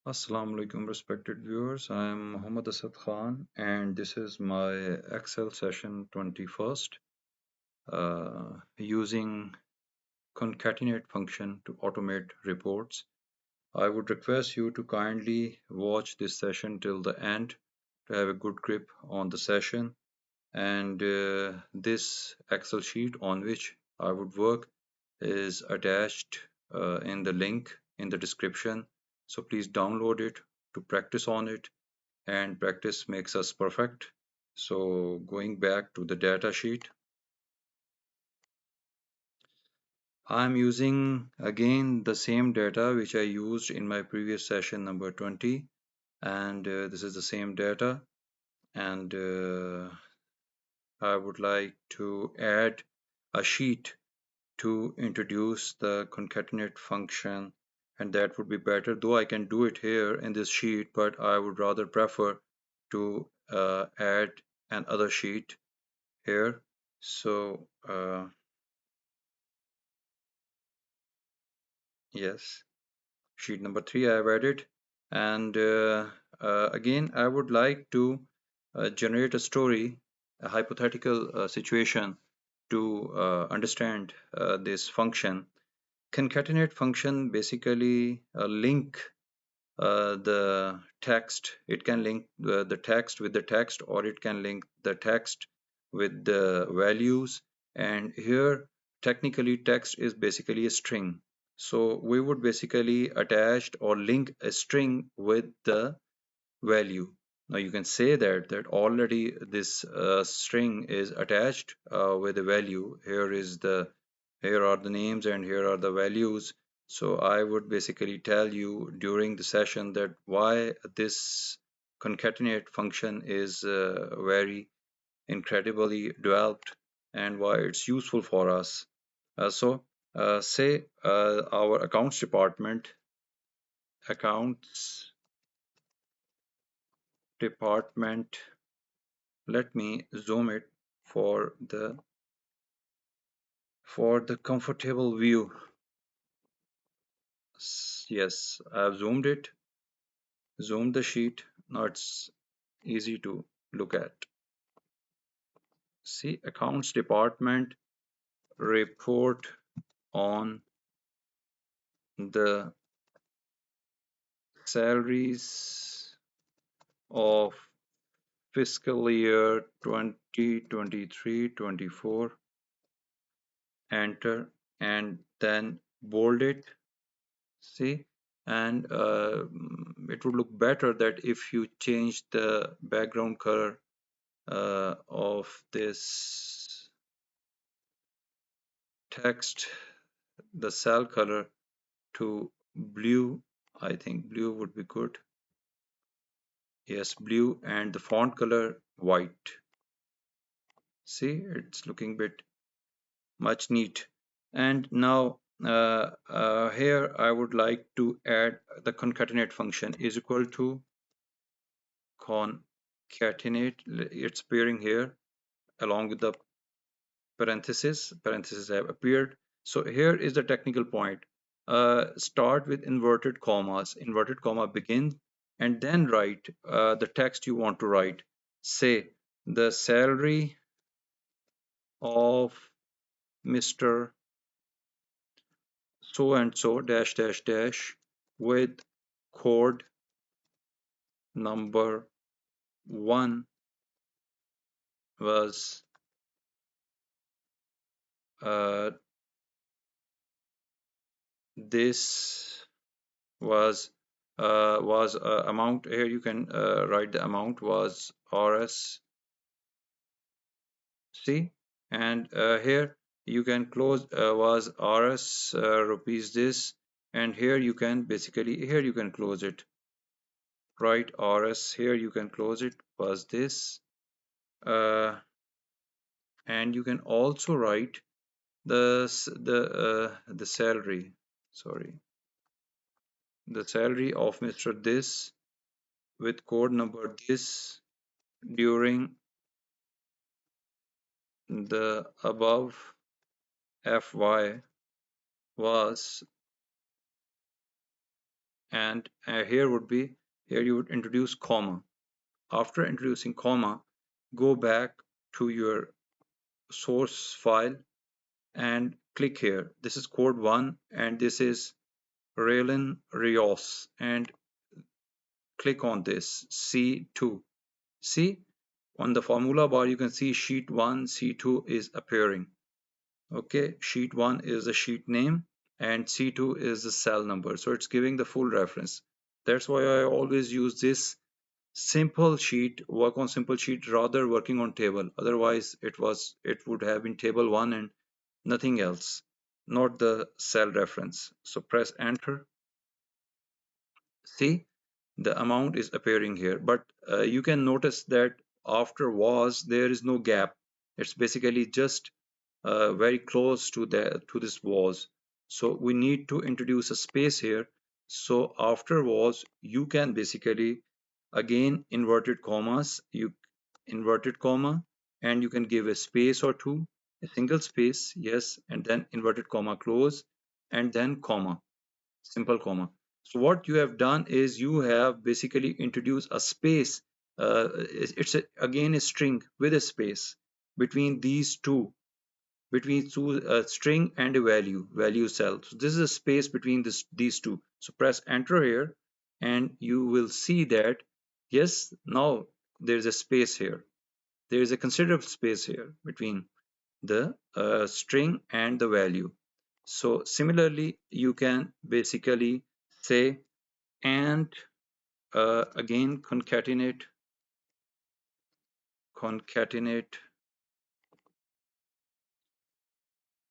Assalamu alaikum respected viewers. I am Muhammad Asad Khan and this is my Excel session 21st using concatenate function to automate reports. I would request you to kindly watch this session till the end to have a good grip on the session and this Excel sheet on which I would work is attached in the link in the description. So please download it to practice on it, and practice makes us perfect. So going back to the data sheet, I'm using again the same data which I used in my previous session number 20, and this is the same data, and I would like to add a sheet to introduce the concatenate function, and that would be better, though I can do it here in this sheet, but I would rather prefer to add another sheet here. So yes, sheet number 3 I have added, and again I would like to generate a story, a hypothetical situation to understand this function. Concatenate function basically link the text. It can link the text with the text, or it can link the text with the values. And here, technically, text is basically a string. So we would basically attach or link a string with the value. Now you can say that already this string is attached with a value. Here are the names and here are the values. So I would basically tell you during the session that why this concatenate function is very incredibly developed and why it's useful for us. Say our accounts department. Let me zoom it for the comfortable view. Yes, I've zoomed the sheet. Now it's easy to look at. See, accounts department report on the salaries of fiscal year 2023-24. Enter and then bold it. See, and it would look better that if you change the background color of this text, the cell color, to blue. I think blue would be good. Yes, blue, and the font color white. See, it's looking bit much neat. And now here I would like to add the concatenate function is equal to concatenate. It's appearing here along with the parentheses have appeared. So here is the technical point. Start with inverted commas. Inverted comma begin and then write the text you want to write. Say the salary of Mr. So and so dash dash dash with code number 1 was uh, this was amount. Here you can write the amount was rs. See, and here you can close was rs rupees this, and here you can close it. Write rs here, you can close it was this, uh, and you can also write the salary, sorry, the salary of Mr. This with code number this during the above FY was and here you would introduce comma. After introducing comma, go back to your source file and click here. This is code 1 and this is Raylan Rios, and click on this C2. See, on the formula bar you can see sheet 1 C2 is appearing. Okay, sheet 1 is the sheet name and C2 is the cell number, so it's giving the full reference. That's why I always use this simple sheet, work on simple sheet rather working on table. Otherwise it would have been table 1 and nothing else, not the cell reference. So press enter. See, the amount is appearing here, but you can notice that after was there is no gap. It's basically just very close to this was. So we need to introduce a space here. So after was you can basically again inverted commas, you inverted comma, and you can give a space or two, a single space, yes, and then inverted comma close, and then comma, simple comma. So what you have done is you have basically introduced a space. Again a string with a space between these two, a string and a value cell. So this is a space between these two. So press enter here and you will see that yes, now there is a space here. There is a considerable space here between the string and the value. So similarly, you can basically say and again concatenate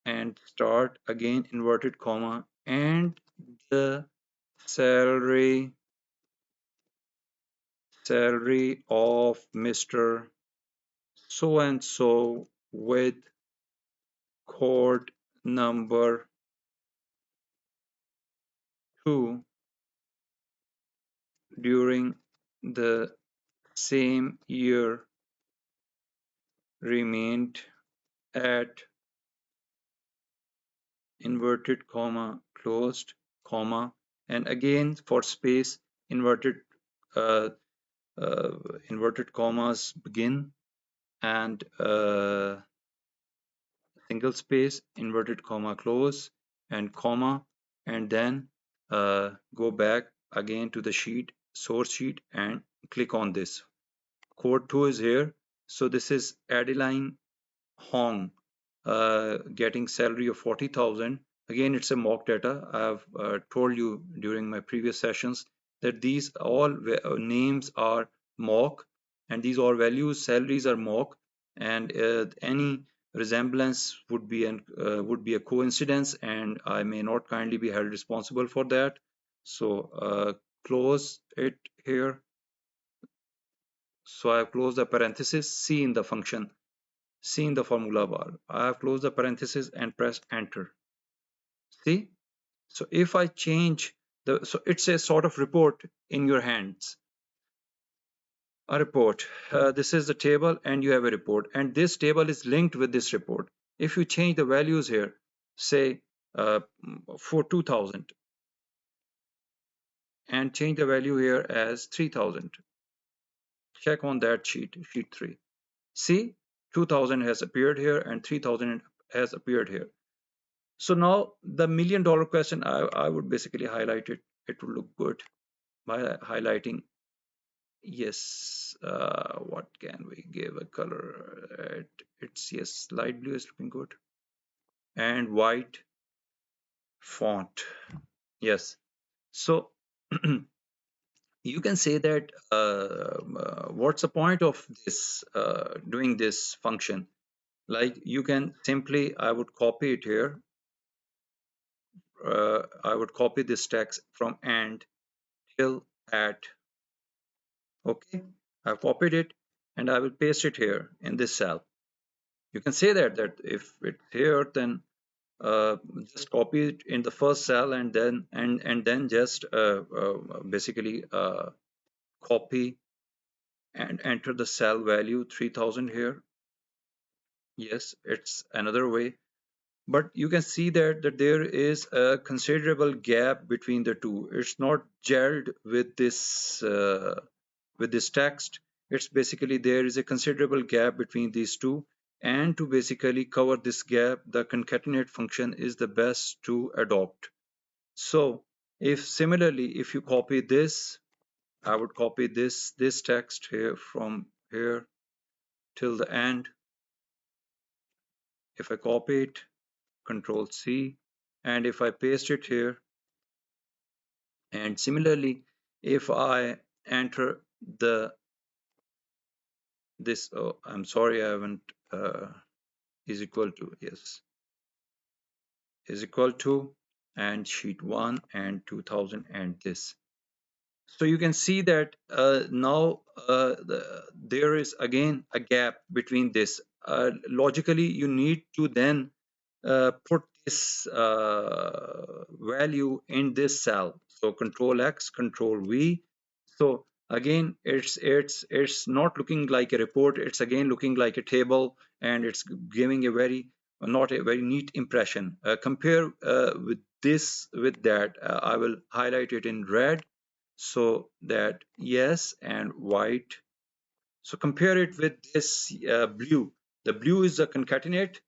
and start again inverted comma and the salary of Mr. So and so with code number 2 during the same year remained at inverted comma closed comma, and again for space inverted uh, uh, inverted commas begin, and single space inverted comma close and comma, and then go back again to the sheet, source sheet, and click on this. Code 2 is here. So this is Adeline Hong getting salary of 40,000. Again, it's a mock data. I've told you during my previous sessions that these all names are mock, and these all values, salaries are mock, and any resemblance would be a coincidence, and I may not kindly be held responsible for that. So close it here. So I have closed the parenthesis. C in the function. See in the formula bar. I have closed the parenthesis and pressed enter. See? So if I change so it's a sort of report in your hands. A report. This is the table and you have a report, and this table is linked with this report. If you change the values here, say for 2000, and change the value here as 3000, check on that sheet 3. See, 2000 has appeared here and 3000 has appeared here. So now the $1,000,000 question, I would basically highlight it. It would look good by highlighting. Yes, what can we give a color? It's yes, light blue is looking good, and white font. Yes. So you can say that what's the point of this doing this function? Like you can simply, I would copy it here. I would copy this text from and till at. Okay, I've copied it and I will paste it here in this cell. You can say that if it's here, then just copy it in the first cell and then just basically copy and enter the cell value 3000 here. Yes, it's another way. but you can see that there is a considerable gap between the two. It's not gelled with this text. It's basically there is a considerable gap between these two, and to basically cover this gap, the concatenate function is the best to adopt. So if similarly, if you copy this, I would copy this text here from here till the end. If I copy it, Control C, and if I paste it here, and similarly, if I enter the this, oh, I'm sorry, I haven't, is equal to, yes, is equal to, and sheet 1 and 2000 and this. So you can see that now there is again a gap between this. Logically, you need to then put this value in this cell. So Control X, Control V. So again, it's not looking like a report. It's again looking like a table, and it's giving a very not a very neat impression. Compare with this with that. I will highlight it in red so that yes, and white. So compare it with this blue. The blue is the concatenate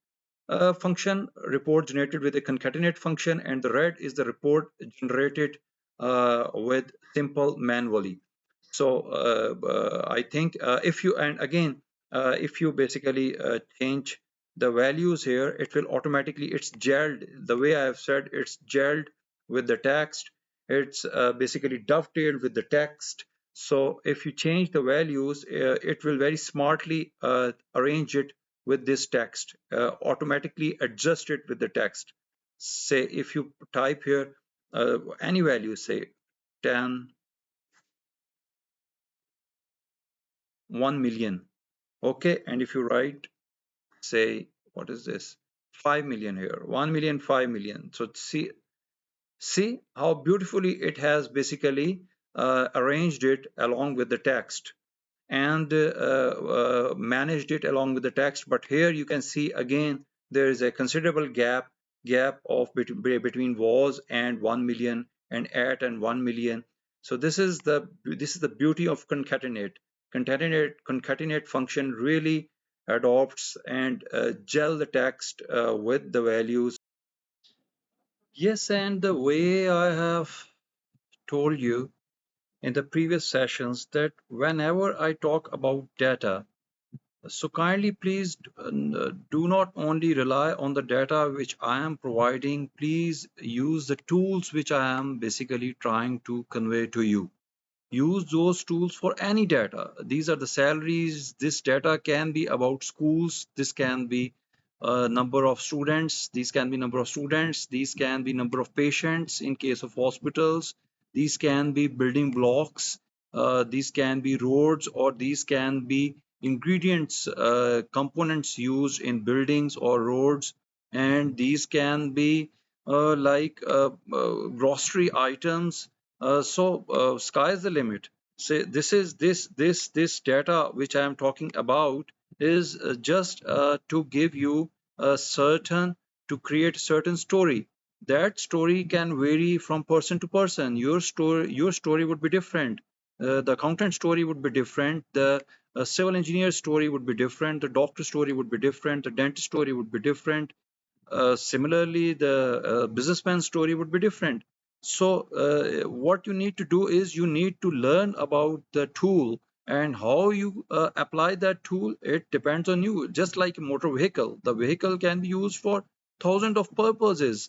function, report generated with a concatenate function, and the red is the report generated with simple manually. So I think if you, and again, if you basically change the values here, it will automatically, it's gelled, the way I have said, it's gelled with the text. It's basically dovetailed with the text. So if you change the values, it will very smartly arrange it with this text, automatically adjust it with the text. Say if you type here any value, say 10, 1 million, okay, and if you write, say, what is this, 5 million here, 1 million, 5 million. So see how beautifully it has basically arranged it along with the text, and managed it along with the text. But here you can see again there is a considerable gap of between was and 1 million and at and 1 million. So this is the beauty of concatenate function really adopts and gel the text with the values. Yes, and the way I have told you in the previous sessions that whenever I talk about data, so kindly please do not only rely on the data which I am providing, please use the tools which I am basically trying to convey to you. Use those tools for any data. These are the salaries. This data can be about schools. This can be number of students. These can be number of students. These can be number of patients in case of hospitals. These can be building blocks. These can be roads, or these can be ingredients, components used in buildings or roads. And these can be grocery items. So sky's the limit. Say this data which I am talking about is just to give you a certain, to create a certain story. That story can vary from person to person. Your story would be different. The accountant story would be different. The civil engineer story would be different. The doctor story would be different. The dentist story would be different. Similarly, the businessman's story would be different. So what you need to do is you need to learn about the tool, and how you apply that tool, it depends on you. Just like a motor vehicle, the vehicle can be used for thousands of purposes.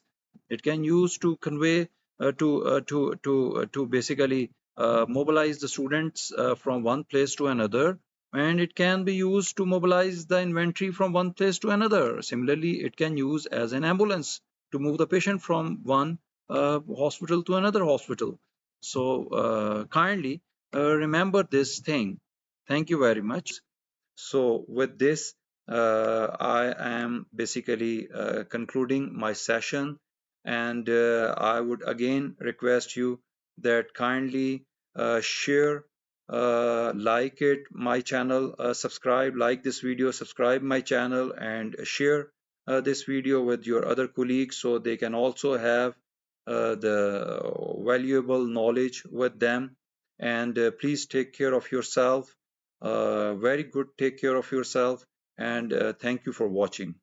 It can use to convey to basically mobilize the students from one place to another, and it can be used to mobilize the inventory from one place to another. Similarly, it can use as an ambulance to move the patient from one hospital to another hospital. So kindly remember this thing. Thank you very much. So with this, I am basically concluding my session, and I would again request you that kindly share, like it, my channel, subscribe, like this video, subscribe my channel, and share this video with your other colleagues so they can also have the valuable knowledge with them. And please take care of yourself. Very good, take care of yourself. And thank you for watching.